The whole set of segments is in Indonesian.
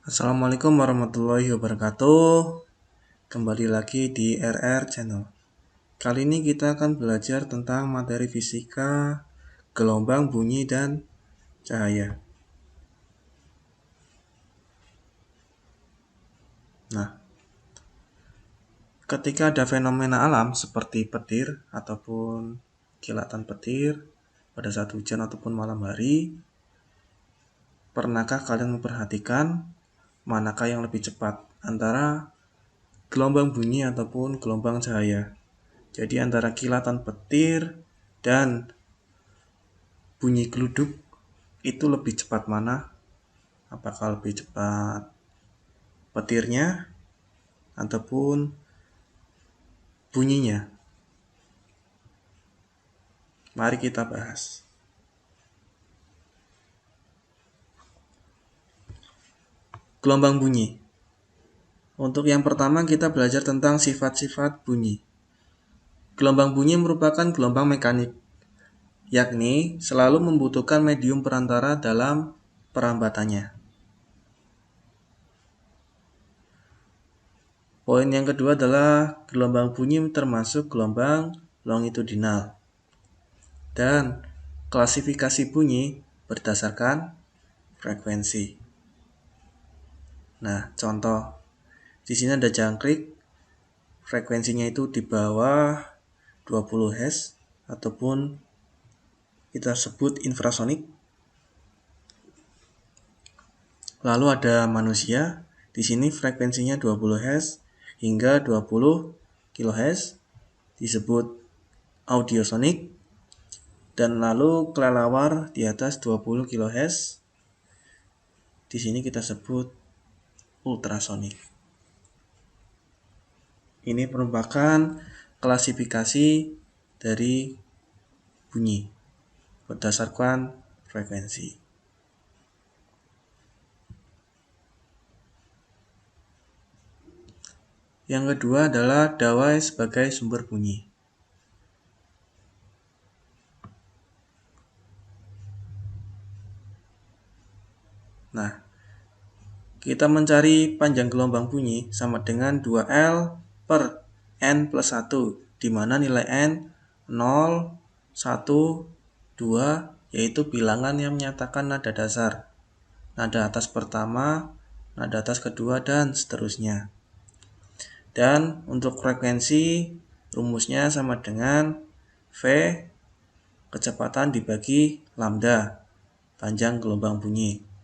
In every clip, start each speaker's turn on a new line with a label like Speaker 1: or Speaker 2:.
Speaker 1: Assalamualaikum warahmatullahi wabarakatuh. Kembali lagi di RR Channel. Kali ini kita akan belajar tentang materi fisika, gelombang, bunyi, dan cahaya. Nah, ketika ada fenomena alam seperti petir ataupun kilatan petir pada saat hujan ataupun malam hari, pernahkah kalian memperhatikan manakah yang lebih cepat antara gelombang bunyi ataupun gelombang cahaya? Jadi antara kilatan petir dan bunyi geluduk itu lebih cepat mana? Apakah lebih cepat petirnya ataupun bunyinya? Mari kita bahas. Gelombang bunyi. Untuk yang pertama kita belajar tentang sifat-sifat bunyi. Gelombang bunyi merupakan gelombang mekanik, yakni selalu membutuhkan medium perantara dalam perambatannya. Poin yang kedua adalah gelombang bunyi termasuk gelombang longitudinal. Dan klasifikasi bunyi berdasarkan frekuensi. Nah, contoh. Di sini ada jangkrik, frekuensinya itu di bawah 20 Hz ataupun kita sebut infrasonik. Lalu ada manusia, di sini frekuensinya 20 Hz hingga 20 kHz disebut audiosonik. Dan lalu kelelawar di atas 20 kHz, di sini kita sebut ultrasonik. Ini merupakan klasifikasi dari bunyi berdasarkan frekuensi. Yang kedua adalah dawai sebagai sumber bunyi. Nah, kita mencari panjang gelombang bunyi sama dengan 2L per N plus 1, di mana nilai N 0, 1, 2, yaitu bilangan yang menyatakan nada dasar. Nada atas pertama, nada atas kedua, dan seterusnya. Dan untuk frekuensi, rumusnya sama dengan V, kecepatan dibagi lambda, panjang gelombang bunyi.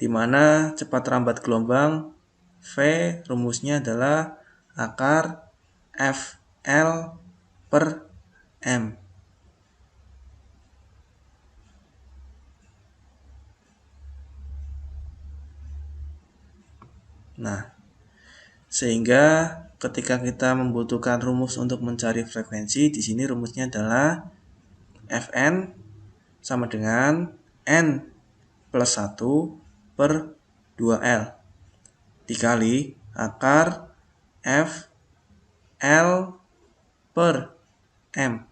Speaker 1: Di mana cepat rambat gelombang V rumusnya adalah akar FL per M. Nah, sehingga ketika kita membutuhkan rumus untuk mencari frekuensi, di sini rumusnya adalah Fn sama dengan N plus 1 per 2L dikali akar FL per M,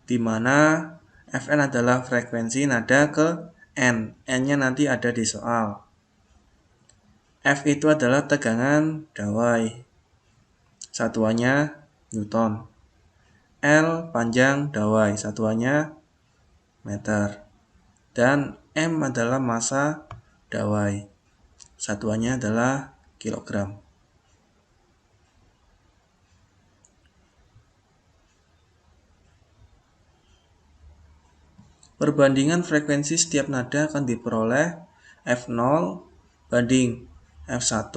Speaker 1: di mana Fn adalah frekuensi nada ke N. N-nya nanti ada di soal. F itu adalah tegangan dawai. Satuannya Newton. L panjang dawai. Satuannya meter. Dan M adalah massa dawai. Satuannya adalah kilogram. Perbandingan frekuensi setiap nada akan diperoleh F0 banding F1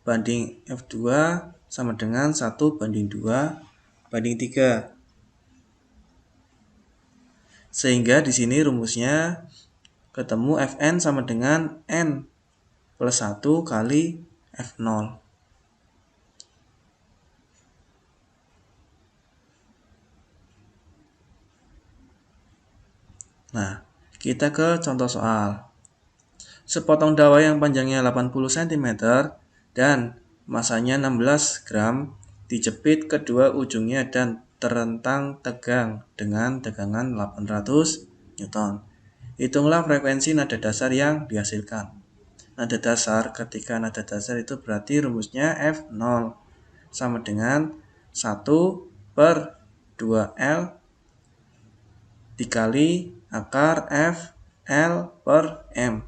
Speaker 1: banding F2 sama dengan 1 banding 2 banding 3. Sehingga di sini rumusnya ketemu Fn sama dengan N plus 1 kali F0. Nah, kita ke contoh soal. Sepotong dawai yang panjangnya 80 cm dan masanya 16 gram dijepit kedua ujungnya dan terentang tegang dengan tegangan 800 Newton. Hitunglah frekuensi nada dasar yang dihasilkan. nada dasar. Ketika nada dasar itu berarti rumusnya F0 sama dengan 1/2L dikali akar FL per M.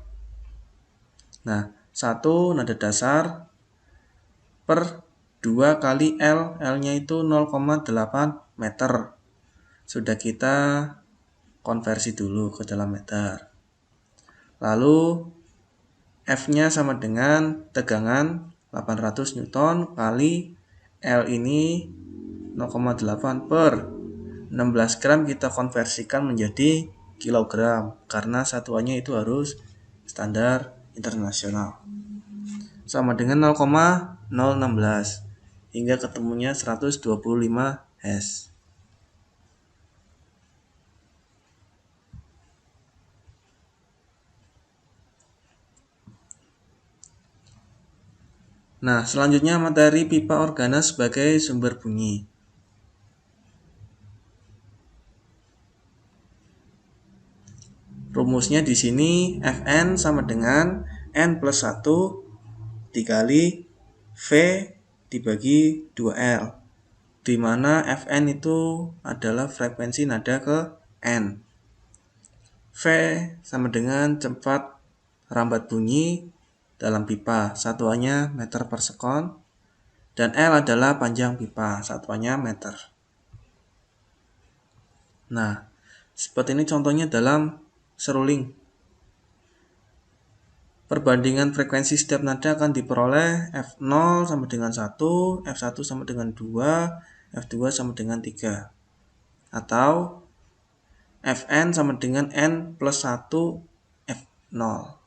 Speaker 1: Nah, 1 nada dasar per 2 kali L. L-nya itu 0,8 meter. Sudah kita konversi dulu ke dalam meter. Lalu F-nya sama dengan tegangan 800 Newton kali L ini 0,8 per 16 gram kita konversikan menjadi kilogram karena satuannya itu harus standar internasional. Sama dengan 0,016 hingga ketemunya 125 Hz. Nah, selanjutnya materi pipa organa sebagai sumber bunyi. Rumusnya di sini Fn sama dengan N plus 1 dikali V dibagi 2L, di mana Fn itu adalah frekuensi nada ke N. V sama dengan cepat rambat bunyi dalam pipa, satuannya meter per sekon, dan L adalah panjang pipa, satuannya meter. Nah, seperti ini contohnya dalam seruling. Perbandingan frekuensi setiap nada akan diperoleh F0 sama dengan 1, F1 sama dengan 2, F2 sama dengan 3. Atau Fn sama dengan N plus 1 F0.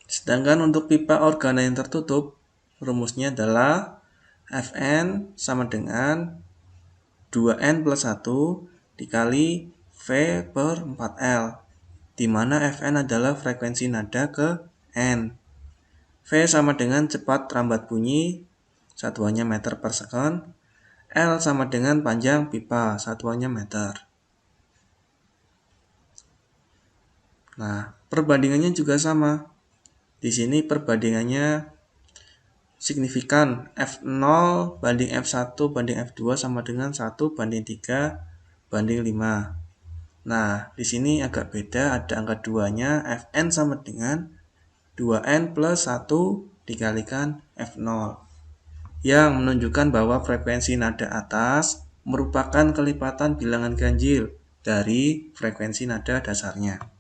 Speaker 1: Sedangkan untuk pipa organa yang tertutup, rumusnya adalah Fn sama dengan 2N plus 1 dikali V per 4L, di mana Fn adalah frekuensi nada ke N. V sama dengan cepat rambat bunyi, satuannya meter per sekon. L sama dengan panjang pipa, satuannya meter. Nah, perbandingannya juga sama. Di sini perbandingannya signifikan, F0 banding F1 banding F2 sama dengan 1 banding 3 banding 5. Nah, di sini agak beda, ada angka 2-nya, Fn sama dengan 2N plus 1 dikalikan F0, yang menunjukkan bahwa frekuensi nada atas merupakan kelipatan bilangan ganjil dari frekuensi nada dasarnya.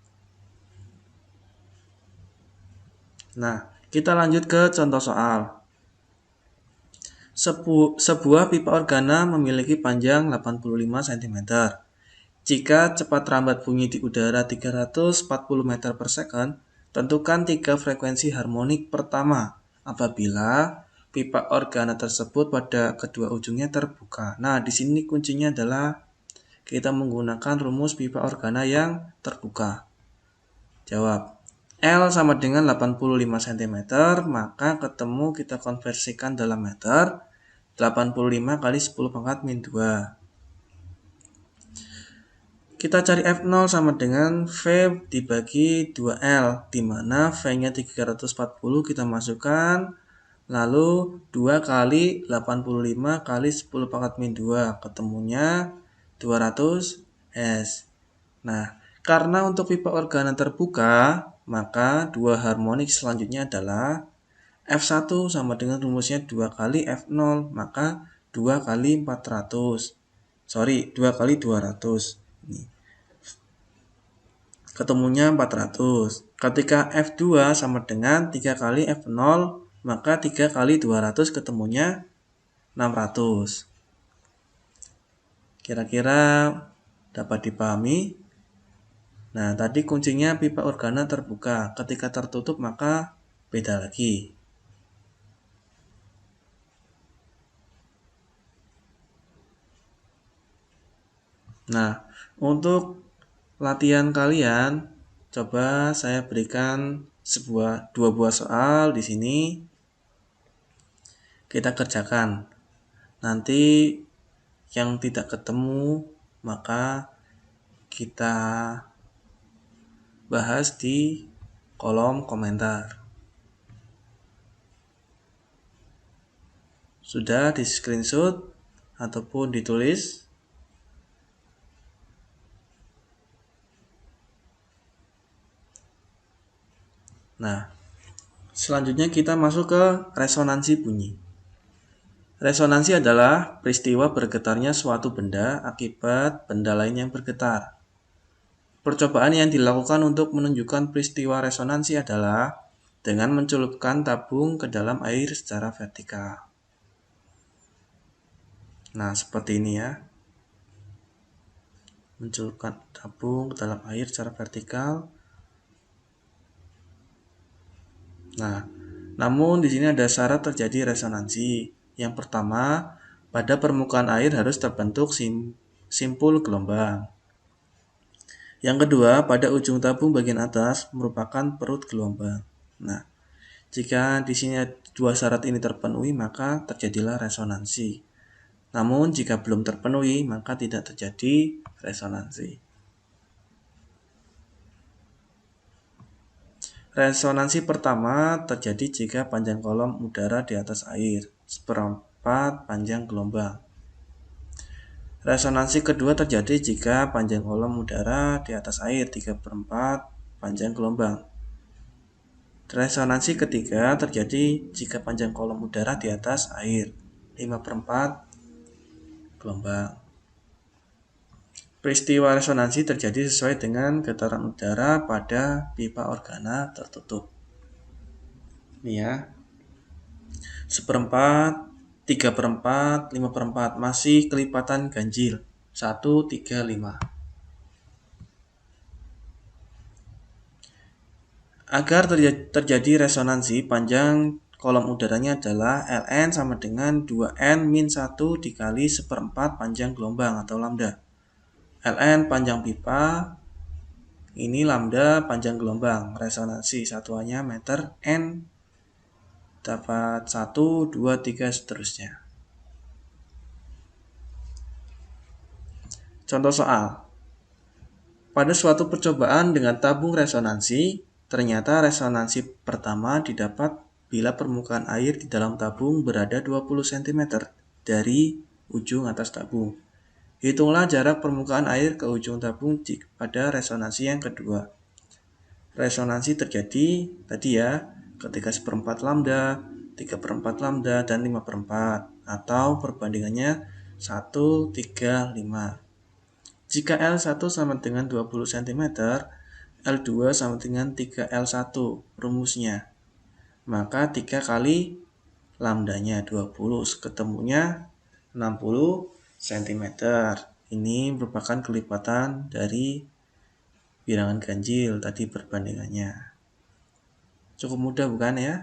Speaker 1: Nah, kita lanjut ke contoh soal. Sebuah pipa organa memiliki panjang 85 cm. Jika cepat rambat bunyi di udara 340 meter per second, tentukan 3 frekuensi harmonik pertama apabila pipa organa tersebut pada kedua ujungnya terbuka. Nah, di sini kuncinya adalah kita menggunakan rumus pipa organa yang terbuka. Jawab. L sama dengan 85 cm, maka ketemu kita konversikan dalam meter, 85 kali 10 pangkat min 2. Kita cari F0 sama dengan V dibagi 2L, di mana V-nya 340 kita masukkan, lalu 2 kali 85 kali 10 pangkat min 2, ketemunya 200 Hz. Nah, karena untuk pipa organa terbuka, maka dua harmonik selanjutnya adalah F1 sama dengan rumusnya 2 kali F0, maka 2 kali 400. 2 kali 200. Ini. Ketemunya 400. Ketika F2 sama dengan 3 kali F0, maka 3 kali 200 ketemunya 600. Kira-kira dapat dipahami? Nah, tadi kuncinya pipa organa terbuka. Ketika tertutup maka beda lagi. Nah, untuk latihan kalian, coba saya berikan dua buah soal di sini. kita kerjakan. Nanti yang tidak ketemu maka kita bahas di kolom komentar. Sudah di screenshot ataupun ditulis? Nah, selanjutnya kita masuk ke resonansi bunyi. Resonansi adalah peristiwa bergetarnya suatu benda akibat benda lain yang bergetar. Percobaan yang dilakukan untuk menunjukkan peristiwa resonansi adalah dengan mencelupkan tabung ke dalam air secara vertikal. Nah, seperti ini ya. Mencelupkan tabung ke dalam air secara vertikal. Nah, namun di sini ada syarat terjadi resonansi. Yang pertama, pada permukaan air harus terbentuk simpul gelombang. Yang kedua, pada ujung tabung bagian atas merupakan perut gelombang. Nah, jika di sini dua syarat ini terpenuhi, maka terjadilah resonansi. Namun, jika belum terpenuhi, maka tidak terjadi resonansi. Resonansi pertama terjadi jika panjang kolom udara di atas air seperempat panjang gelombang. Resonansi kedua terjadi jika panjang kolom udara di atas air 3/4 panjang gelombang. Resonansi ketiga terjadi jika panjang kolom udara di atas air 5/4 gelombang. Peristiwa resonansi terjadi sesuai dengan getaran udara pada pipa organa tertutup. Ini ya. 1/4, 3/4, 5/4 masih kelipatan ganjil. 1, 3, 5. Agar terjadi resonansi, panjang kolom udaranya adalah Ln sama dengan 2n-1 dikali 1/4 panjang gelombang atau lambda. Ln panjang pipa, ini lambda panjang gelombang. Resonansi satuannya meter, n dapat 1, 2, 3 seterusnya. Contoh soal. Pada suatu percobaan dengan tabung resonansi, ternyata resonansi pertama didapat bila permukaan air di dalam tabung berada 20 cm dari ujung atas tabung. Hitunglah jarak permukaan air ke ujung tabung pada resonansi yang kedua. Resonansi terjadi tadi ya, ketika 1/4 lambda, 3/4 lambda, dan 5/4, atau perbandingannya 1, 3, 5. Jika L1 sama dengan 20 cm, L2 sama dengan 3L1, rumusnya. Maka 3 kali lambdanya 20, ketemunya 60 cm. Ini merupakan kelipatan dari bilangan ganjil tadi perbandingannya. Cukup mudah bukan ya?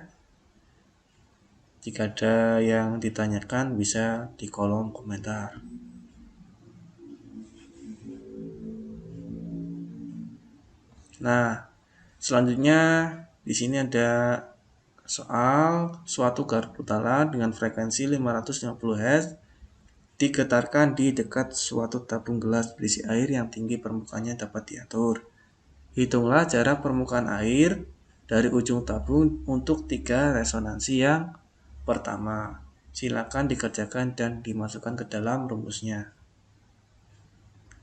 Speaker 1: Jika ada yang ditanyakan bisa di kolom komentar. Nah, selanjutnya di sini ada soal suatu garpu tala dengan frekuensi 550 Hz digetarkan di dekat suatu tabung gelas berisi air yang tinggi permukaannya dapat diatur. Hitunglah jarak permukaan air dari ujung tabung untuk 3 resonansi yang pertama. Silakan dikerjakan dan dimasukkan ke dalam rumusnya.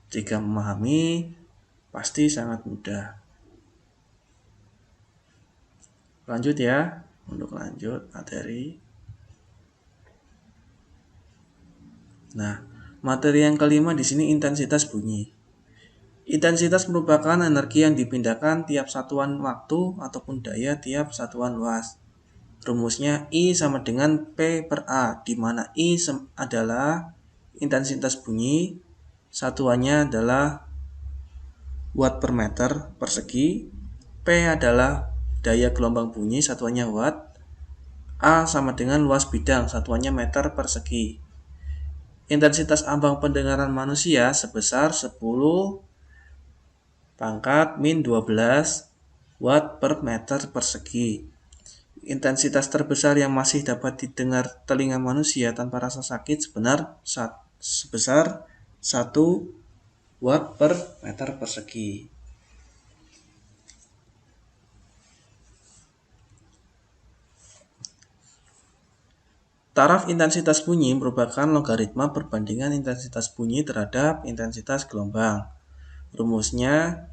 Speaker 1: Jika memahami, pasti sangat mudah. Lanjut ya, untuk lanjut materi. Nah, materi yang kelima di sini intensitas bunyi. Intensitas merupakan energi yang dipindahkan tiap satuan waktu ataupun daya tiap satuan luas. Rumusnya I sama dengan P per A, di mana I adalah intensitas bunyi, satuannya adalah watt per meter persegi, P adalah daya gelombang bunyi, satuannya watt, A sama dengan luas bidang, satuannya meter persegi. Intensitas ambang pendengaran manusia sebesar 10 pangkat min 12 watt per meter persegi. intensitas terbesar yang masih dapat didengar telinga manusia tanpa rasa sakit sebesar 1 watt per meter persegi. Taraf intensitas bunyi merupakan logaritma perbandingan intensitas bunyi terhadap intensitas gelombang. Rumusnya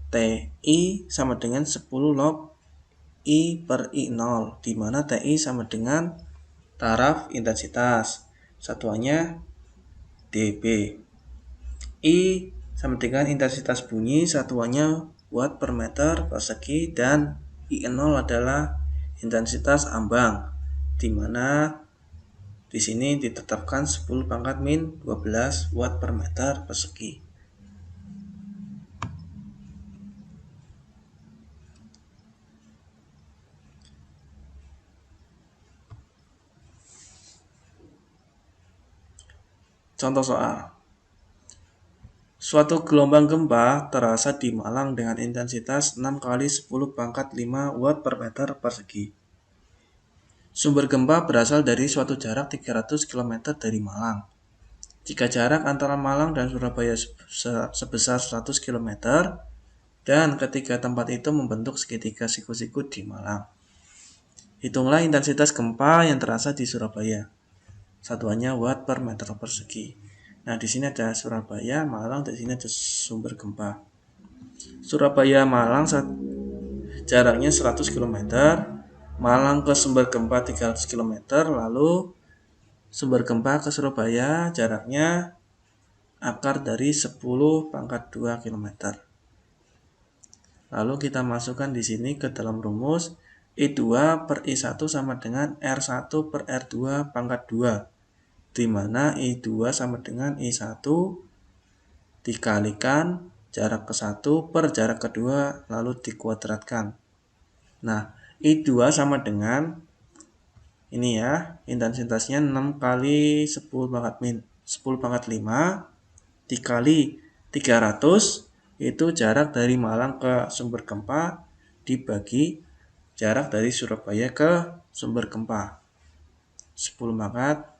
Speaker 1: TI sama dengan 10 log I per I0, di mana TI sama dengan taraf intensitas. Satuannya dB. I sama dengan intensitas bunyi, satuannya watt per meter persegi, dan I0 adalah intensitas ambang, di mana di sini ditetapkan 10⁻⁻12 watt per meter persegi. Contoh soal. Suatu gelombang gempa terasa di Malang dengan intensitas 6 kali 10⁻⁵ watt per meter persegi. Sumber gempa berasal dari suatu jarak 300 km dari Malang. Jika jarak antara Malang dan Surabaya sebesar 100 km, dan ketiga tempat itu membentuk segitiga siku-siku di Malang. Hitunglah intensitas gempa yang terasa di Surabaya. Satuannya watt per meter persegi. Nah, di sini ada Surabaya, Malang, di sini ada sumber gempa. Surabaya Malang jaraknya 100 km, Malang ke sumber gempa 300 km, lalu sumber gempa ke Surabaya jaraknya akar dari 10⁻² km. Lalu kita masukkan di sini ke dalam rumus I2 per I1 sama dengan R1 per R2 pangkat 2, di mana I2 sama dengan I1 dikalikan jarak ke 1 per jarak kedua lalu dikuadratkan. Nah, I2 sama dengan ini ya, intensitasnya 6 kali 10⁻⁵ dikali 300, itu jarak dari Malang ke sumber gempa dibagi jarak dari Surabaya ke sumber gempa. 10⁻⁵.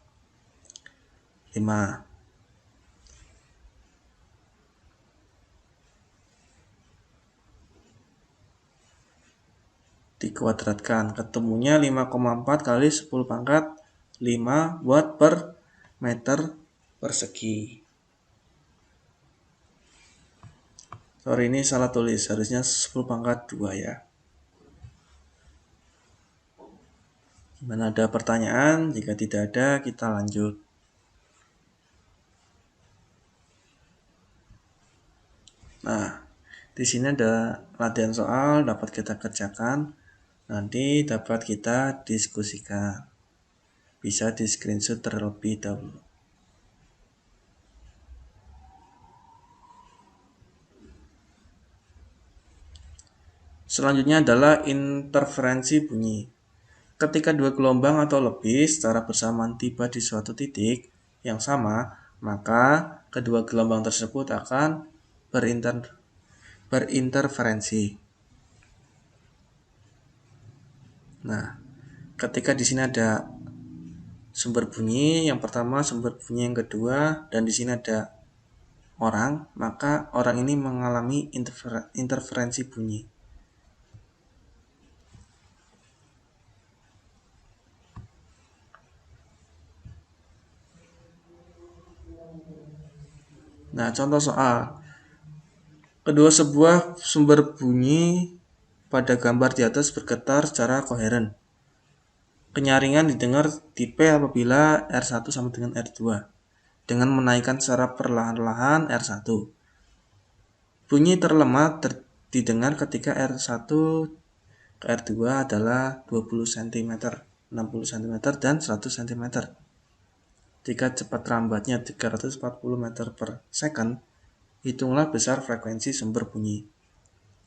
Speaker 1: Dikuadratkan, ketemunya 5,4 kali 10⁻⁵ watt per meter persegi. Sorry, ini salah tulis, harusnya 10⁻² ya. Gimana, ada pertanyaan? Jika tidak ada, kita lanjut. Nah, di sini ada latihan soal dapat kita kerjakan. Nanti dapat kita diskusikan. Bisa di screenshot terlebih dahulu. Selanjutnya adalah interferensi bunyi. Ketika dua gelombang atau lebih secara bersamaan tiba di suatu titik yang sama, maka kedua gelombang tersebut akan berinterferensi. Nah, ketika di sini ada sumber bunyi yang pertama, sumber bunyi yang kedua, dan di sini ada orang, maka orang ini mengalami interferensi bunyi. Nah, contoh soal. Kedua sebuah sumber bunyi pada gambar di atas bergetar secara koheren. Kenyaringan didengar di P apabila R1 sama dengan R2 dengan menaikkan secara perlahan-lahan R1. Bunyi terlemah didengar ketika R1 ke R2 adalah 20 cm, 60 cm, dan 100 cm. Jika cepat lambatnya 340 meter per second, hitunglah besar frekuensi sumber bunyi.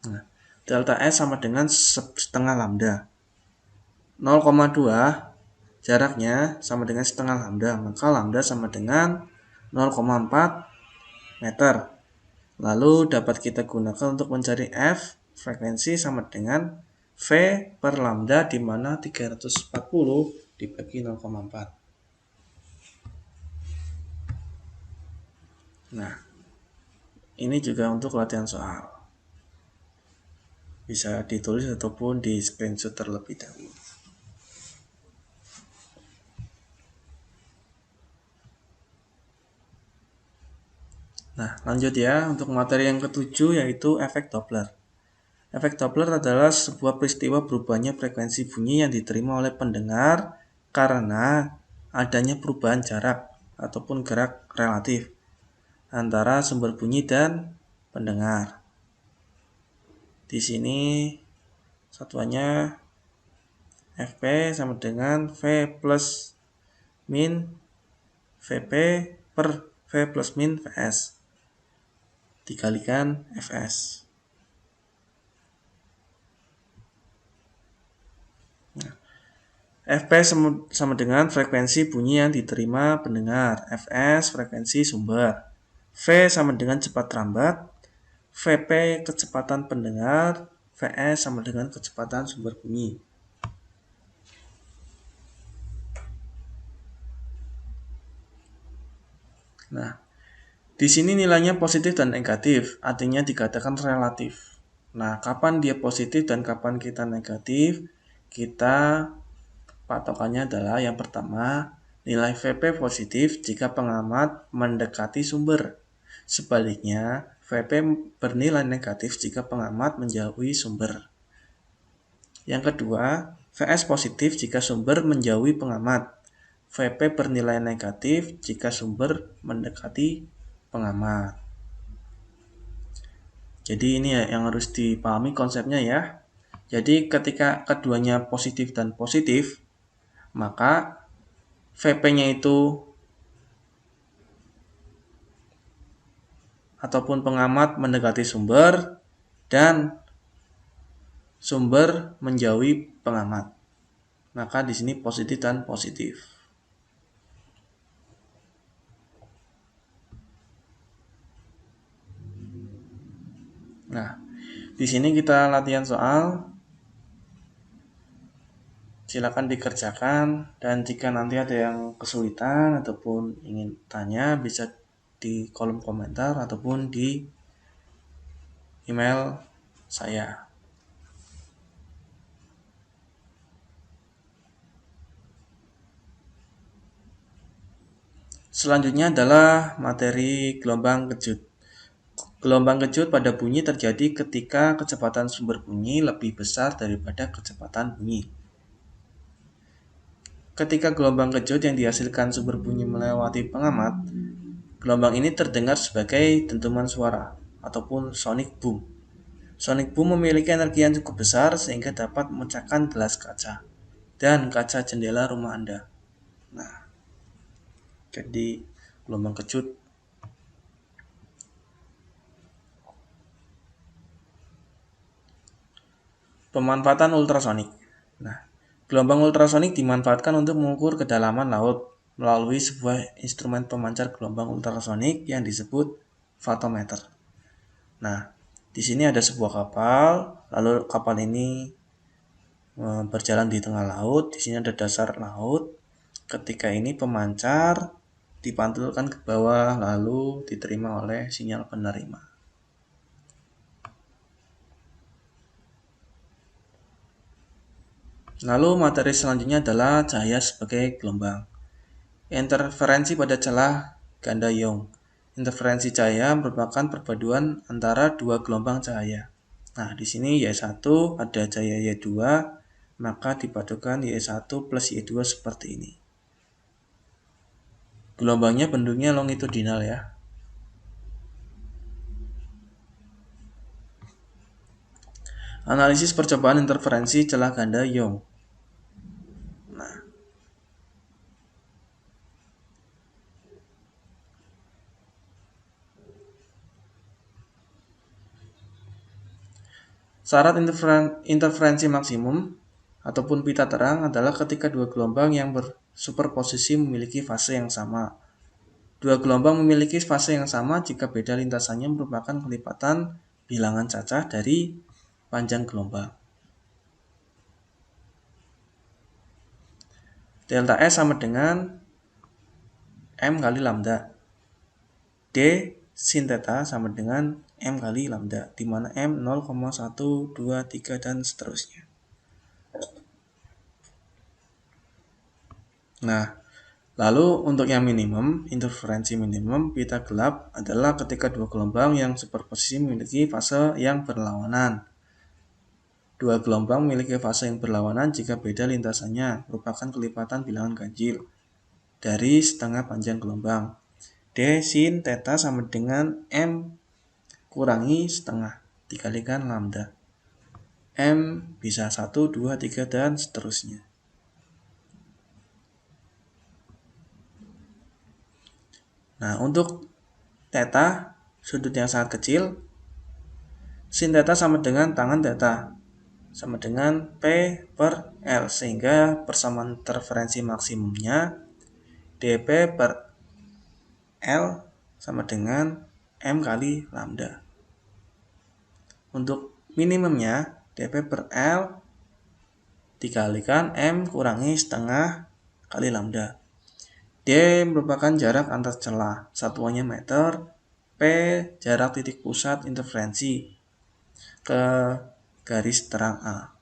Speaker 1: Nah, delta S sama dengan setengah lambda. 0,2 jaraknya sama dengan setengah lambda, maka lambda sama dengan 0,4 meter. Lalu dapat kita gunakan untuk mencari F, frekuensi sama dengan V per lambda di mana 340 dibagi 0,4. Nah, ini juga untuk latihan soal. Bisa ditulis ataupun di screenshot terlebih dahulu. Nah, lanjut ya untuk materi yang ketujuh yaitu efek Doppler. Efek Doppler adalah sebuah peristiwa berubahnya frekuensi bunyi yang diterima oleh pendengar karena adanya perubahan jarak ataupun gerak relatif antara sumber bunyi dan pendengar. Di sini satuannya Fp sama dengan V plus min Vp per V plus min Vs dikalikan Fs. Nah, Fp sama dengan frekuensi bunyi yang diterima pendengar. Fs frekuensi sumber. V sama dengan cepat rambat. Vp kecepatan pendengar. Vs sama dengan kecepatan sumber bunyi. Nah, di sini nilainya positif dan negatif, artinya dikatakan relatif. Nah, kapan dia positif dan kapan kita negatif? Kita patokannya adalah yang pertama, nilai Vp positif jika pengamat mendekati sumber. Sebaliknya, Vp bernilai negatif jika pengamat menjauhi sumber. Yang kedua, Vs positif jika sumber menjauhi pengamat. Vp bernilai negatif jika sumber mendekati pengamat. Jadi ini ya yang harus dipahami konsepnya ya. Jadi ketika keduanya positif dan positif, maka Vp-nya itu ataupun pengamat mendekati sumber dan sumber menjauhi pengamat. Maka di sini positif dan positif. Nah, di sini kita latihan soal. Silakan dikerjakan dan jika nanti ada yang kesulitan ataupun ingin tanya bisa di kolom komentar ataupun di email saya. Selanjutnya adalah materi gelombang kejut. Gelombang kejut pada bunyi terjadi ketika kecepatan sumber bunyi lebih besar daripada kecepatan bunyi. Ketika gelombang kejut yang dihasilkan sumber bunyi melewati pengamat, gelombang ini terdengar sebagai dentuman suara ataupun sonic boom. Sonic boom memiliki energi yang cukup besar sehingga dapat memecahkan gelas kaca dan kaca jendela rumah Anda. Nah, jadi gelombang kejut. Pemanfaatan ultrasonik. Nah, gelombang ultrasonik dimanfaatkan untuk mengukur kedalaman laut melalui sebuah instrumen pemancar gelombang ultrasonik yang disebut fotometer. Nah, di sini ada sebuah kapal, lalu kapal ini berjalan di tengah laut. Di sini ada dasar laut. Ketika ini pemancar dipantulkan ke bawah lalu diterima oleh sinyal penerima. Lalu materi selanjutnya adalah cahaya sebagai gelombang. Interferensi pada celah ganda Young. Interferensi cahaya merupakan perpaduan antara dua gelombang cahaya. Nah, di sini Y1 ada cahaya Y2, maka dipadukan Y1 plus Y2 seperti ini. Gelombangnya bentuknya longitudinal ya. Analisis percobaan interferensi celah ganda Young. Nah, syarat interferensi maksimum ataupun pita terang adalah ketika dua gelombang yang bersuperposisi memiliki fase yang sama. Dua gelombang memiliki fase yang sama jika beda lintasannya merupakan kelipatan bilangan cacah dari panjang gelombang. Delta S sama dengan M kali lambda. D sin theta sama dengan M kali lambda, di mana M 0,1, 2, 3, dan seterusnya. Nah, lalu untuk yang minimum, interferensi minimum pita gelap adalah ketika dua gelombang yang superposisi memiliki fase yang berlawanan. Dua gelombang memiliki fase yang berlawanan jika beda lintasannya merupakan kelipatan bilangan ganjil dari setengah panjang gelombang. D sin theta sama dengan M kurangi setengah dikalikan lambda. M bisa 1, 2, 3, dan seterusnya. Nah, untuk theta, sudut yang sangat kecil, sin theta sama dengan tangan theta, sama dengan P per L, sehingga persamaan interferensi maksimumnya dP per L sama dengan M kali lambda. Untuk minimumnya dP per L dikalikan M kurangi setengah kali lambda. D merupakan jarak antar celah, satuannya meter. P jarak titik pusat interferensi ke garis terang A.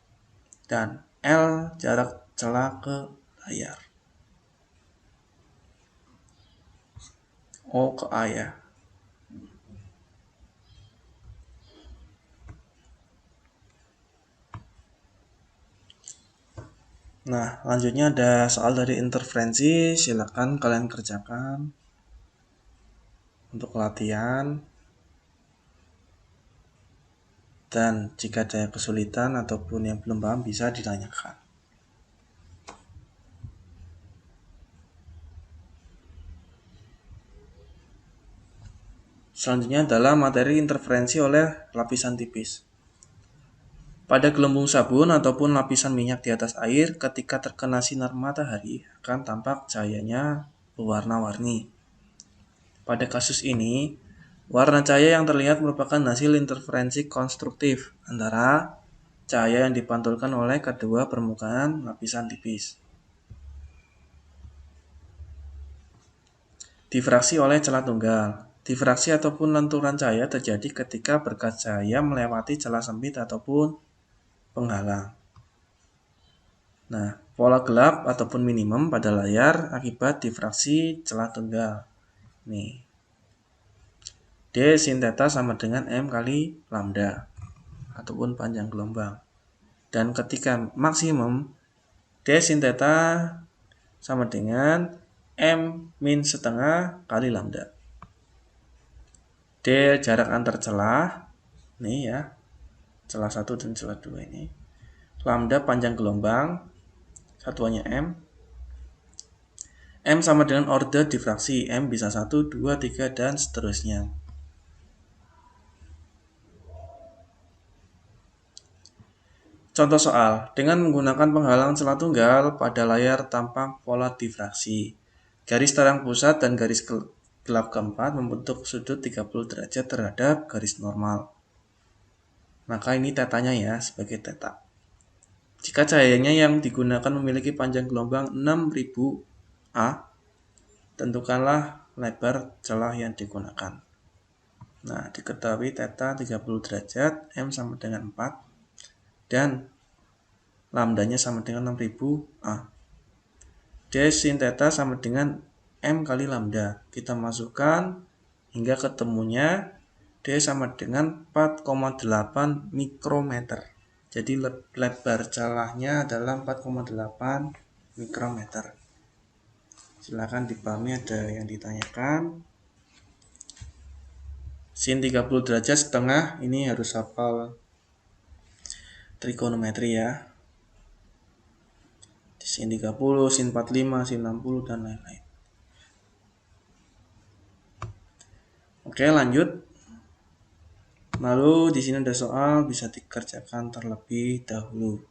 Speaker 1: Dan L jarak celah ke layar. O ke A ya. Nah, lanjutnya ada soal dari interferensi, silakan kalian kerjakan untuk latihan. Dan jika ada kesulitan ataupun yang belum paham bisa ditanyakan. Selanjutnya adalah materi interferensi oleh lapisan tipis. Pada gelembung sabun ataupun lapisan minyak di atas air, ketika terkena sinar matahari akan tampak cahayanya berwarna-warni. Pada kasus ini, warna cahaya yang terlihat merupakan hasil interferensi konstruktif antara cahaya yang dipantulkan oleh kedua permukaan lapisan tipis. Difraksi oleh celah tunggal. Difraksi ataupun lenturan cahaya terjadi ketika berkas cahaya melewati celah sempit ataupun penghalang. Nah, pola gelap ataupun minimum pada layar akibat difraksi celah tunggal. Nih. D sin theta sama dengan M kali lambda ataupun panjang gelombang. Dan ketika maksimum, D sin theta sama dengan M min setengah kali lambda. D jarak antar celah, nih ya, celah 1 dan celah 2 ini. Lambda panjang gelombang, satuannya M. M sama dengan order difraksi, M bisa 1, 2, 3, dan seterusnya. Contoh soal, dengan menggunakan penghalang celah tunggal pada layar tampak pola difraksi. Garis terang pusat dan garis gelap keempat membentuk sudut 30 derajat terhadap garis normal. Maka ini tetanya ya sebagai teta. Jika cahayanya yang digunakan memiliki panjang gelombang 6000 A, tentukanlah lebar celah yang digunakan. Nah, diketahui theta 30 derajat, M sama dengan 4, dan lambdanya sama dengan 6000 A. D sin theta sama dengan M kali lambda. Kita masukkan hingga ketemunya D sama dengan 4,8 mikrometer. Jadi lebar celahnya adalah 4,8 mikrometer. Silakan dipahami, ada yang ditanyakan. Sin 30 derajat setengah, ini harus hafal trigonometri ya. Sin 30, sin 45, sin 60, dan lain-lain. Oke, lanjut. Lalu di sini ada soal bisa dikerjakan terlebih dahulu.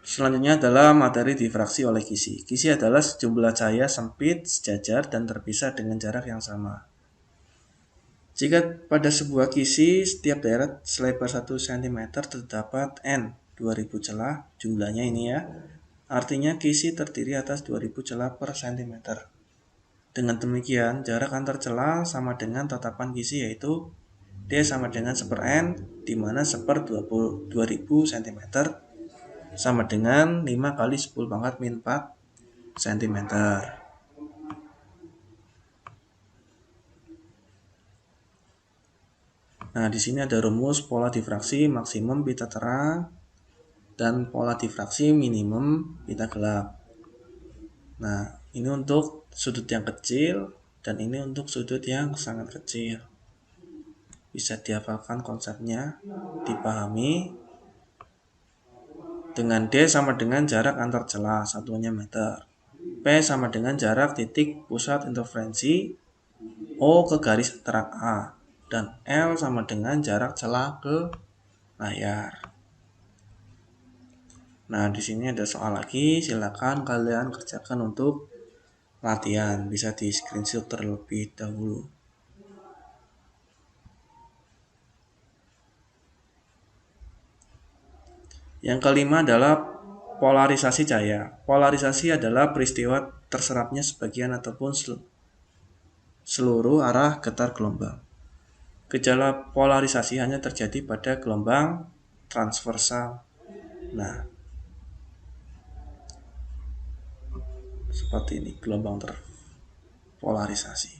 Speaker 1: Selanjutnya adalah materi difraksi oleh kisi. Kisi adalah sejumlah cahaya sempit, sejajar, dan terpisah dengan jarak yang sama. Jika pada sebuah kisi setiap daerah selebar 1 cm terdapat N 2000 celah, jumlahnya ini ya. Artinya kisi terdiri atas 2000 celah per cm. Dengan demikian, jarak antar celah sama dengan tatapan kisi yaitu D sama dengan 1/N, di mana 1/2000 cm sama dengan 5 kali 10 pangkat min 4 cm. Nah, di sini ada rumus pola difraksi maksimum pita terang dan pola difraksi minimum pita gelap. Nah, ini untuk sudut yang kecil dan ini untuk sudut yang sangat kecil. Bisa dihafalkan konsepnya, dipahami. Dengan D sama dengan jarak antar celah, satuannya meter. P sama dengan jarak titik pusat interferensi O ke garis terang A. Dan L sama dengan jarak celah ke layar. Nah, di sini ada soal lagi, silakan kalian kerjakan untuk latihan, bisa di screenshot terlebih dahulu. Yang kelima adalah polarisasi cahaya. Polarisasi adalah peristiwa terserapnya sebagian ataupun seluruh arah getar gelombang. Gejala polarisasi hanya terjadi pada gelombang transversal. Nah, seperti ini gelombang terpolarisasi.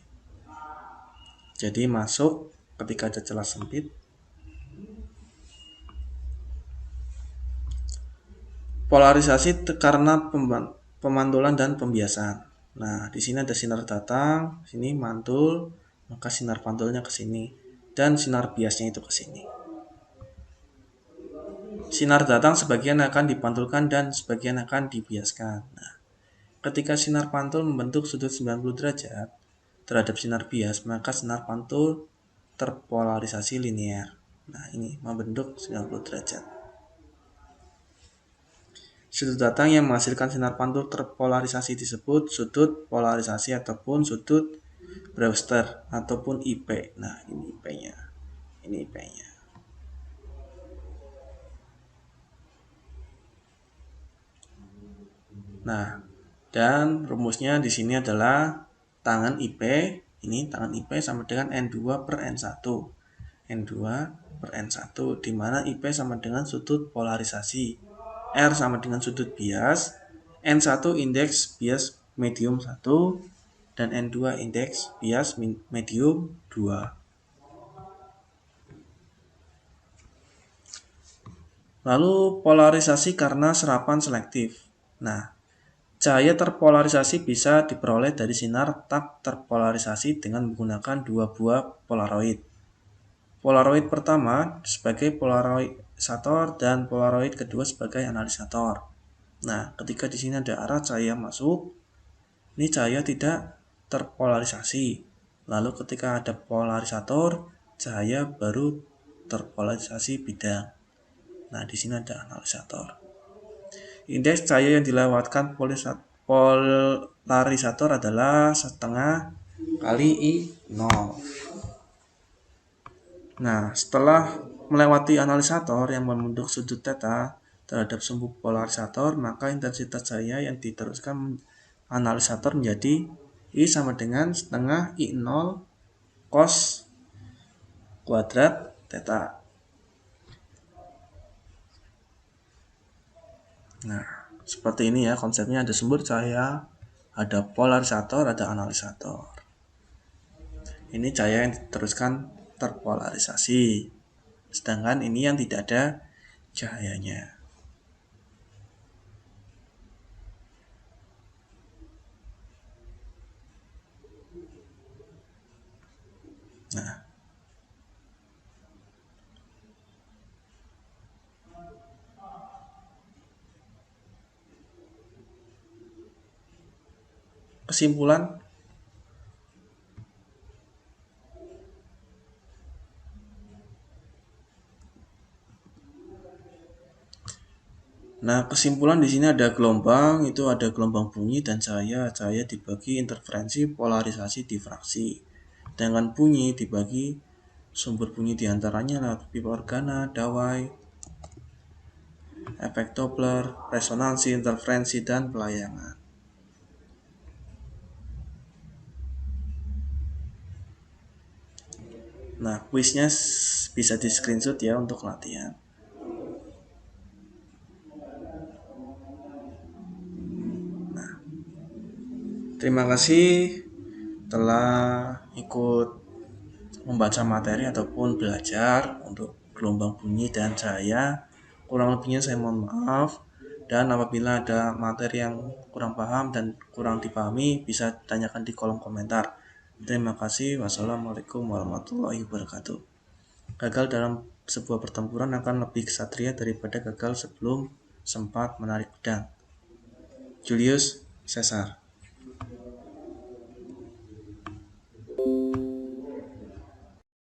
Speaker 1: Jadi masuk ketika ada celah sempit. Polarisasi karena pemantulan dan pembiasan. Nah, di sini ada sinar datang, sini mantul, maka sinar pantulnya ke sini dan sinar biasnya itu ke sini. Sinar datang sebagian akan dipantulkan dan sebagian akan dibiaskan. Nah, ketika sinar pantul membentuk sudut 90 derajat terhadap sinar bias, maka sinar pantul terpolarisasi linear. Nah, ini membentuk 90 derajat. Sudut datang yang menghasilkan sinar pantul terpolarisasi disebut sudut polarisasi ataupun sudut Brewster ataupun IP. Nah, ini IP-nya. Ini IP-nya. Nah, dan rumusnya di sini adalah tangan IP, ini tangan IP sama dengan N2 per N1. N2 per N1, di mana IP sama dengan sudut polarisasi. R sama dengan sudut bias, N1 indeks bias medium 1, dan N2 indeks bias medium 2. Lalu polarisasi karena serapan selektif. Nah, cahaya terpolarisasi bisa diperoleh dari sinar tak terpolarisasi dengan menggunakan dua buah polaroid. Polaroid pertama sebagai polarisator dan polaroid kedua sebagai analisator. Nah, ketika di sini ada arah cahaya masuk, ini cahaya tidak terpolarisasi. Lalu ketika ada polarisator, cahaya baru terpolarisasi bidang. Nah, di sini ada analisator. Indeks cahaya yang dilewatkan polarisator adalah setengah kali I0. Nah, setelah melewati analisator yang membentuk sudut theta terhadap sumbu polarisator, maka intensitas cahaya yang diteruskan analisator menjadi I sama dengan setengah I0 cos kuadrat theta. Nah, seperti ini ya konsepnya, ada sumber cahaya, ada polarisator, ada analisator. Ini cahaya yang diteruskan terpolarisasi. Sedangkan ini yang tidak ada cahayanya. Nah, kesimpulan, di sini ada gelombang, itu ada gelombang bunyi dan cahaya. Cahaya dibagi interferensi, polarisasi, difraksi. Dengan bunyi dibagi Sumber bunyi diantaranya lewat pipa organa, dawai, efek Doppler, resonansi, interferensi, dan pelayangan. Nah, kuisnya bisa di screenshot ya untuk latihan. Nah, terima kasih telah ikut membaca materi ataupun belajar untuk gelombang bunyi dan cahaya. Kurang lebihnya saya mohon maaf, dan apabila ada materi yang kurang paham dan kurang dipahami bisa tanyakan di kolom komentar. Terima kasih. Wassalamualaikum warahmatullahi wabarakatuh. Gagal dalam sebuah pertempuran akan lebih ksatria daripada gagal sebelum sempat menarik pedang. Julius Caesar.